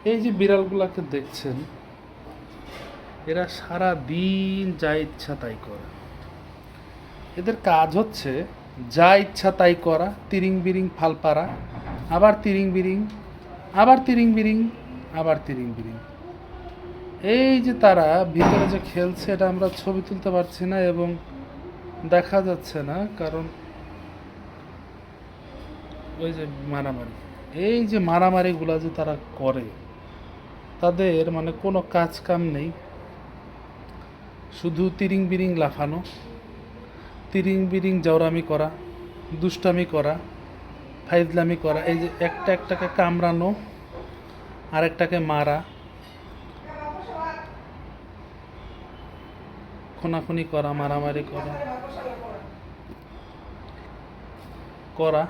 এই যে বিড়ালগুলাকে দেখছেন, এরা সারা দিন যা ইচ্ছা তাই করে। এদের কাজ হচ্ছে যা ইচ্ছা তাই করা, তিরিং বিরিং ফাল পারা, আবার তিরিং বিরিং, আবার তিরিং বিরিং, আবার তিরিং বিরিং। এই যে তারা ভিতরে যে খেলছে, এটা আমরা ছবি তুলতে পারছি না এবং দেখা যাচ্ছে না, কারণ ওই যে মারামারি, এই যে মারামারিগুলা যে তারা করে, তাদের মানে কোনো কাজ কাম নেই, শুধু তিরিং বিরিং লাফানো, তিরিং বিরিং জওরামি করা, দুষ্টামি করা, ফাইজলামি করা। এই যে একটা একটাকে কামড়ানো, আরেকটাকে মারা, খুনাখুনি করা, মারামারি করা করা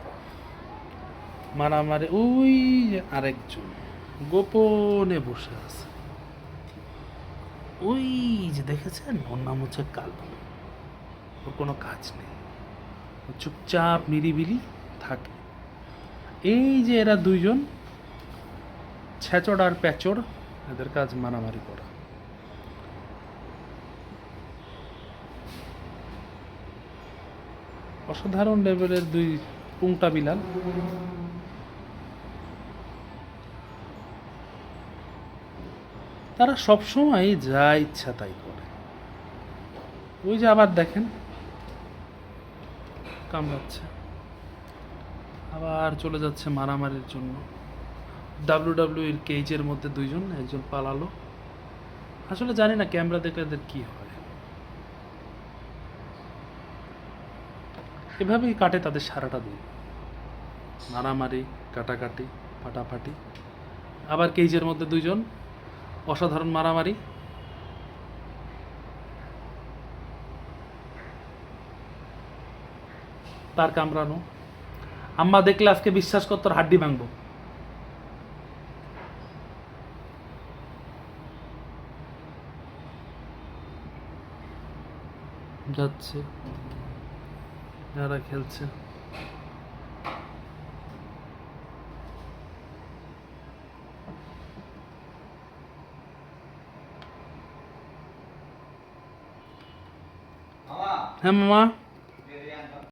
মারামারি। ওই যে আরেকজন গোপনে বসে আছে, ওই যে দেখেছেন, ওর নাম হচ্ছে কালু। ওর কোনো কাজ নেই, ও চুপচাপ নিরিবিলি থাকে। এই যে এরা দুইজন ছেচড় আর প্যাচড়, এদের কাজ মারামারি করা। অসাধারণ লেভেলের দুই পুংটা বিলাল। তারা সবসময় যা ইচ্ছা তাই করে। ওই যে আবার দেখেন কামড়াচ্ছে, আবার চলে যাচ্ছে মারামারির জন্য। ডাব্লিউডাব্লিউইর কেজের মধ্যে দুইজন, একজন পালালো। আসলে জানি না ক্যামেরা দেখলে এদের কি হয়। এভাবেই কাটে তাদের সারাটা দিন, মারামারি, কাটাকাটি, ফাটাফাটি। আবার কেজের মধ্যে দুইজন, অসাধারণ মারামারি। তার কামড়ানো। আম্মা দেখলে আজকে বিশ্বাস কর তোর হাড্ডি ভাঙবো। যাচ্ছে, যারা খেলছে। হ্যাঁ মামা।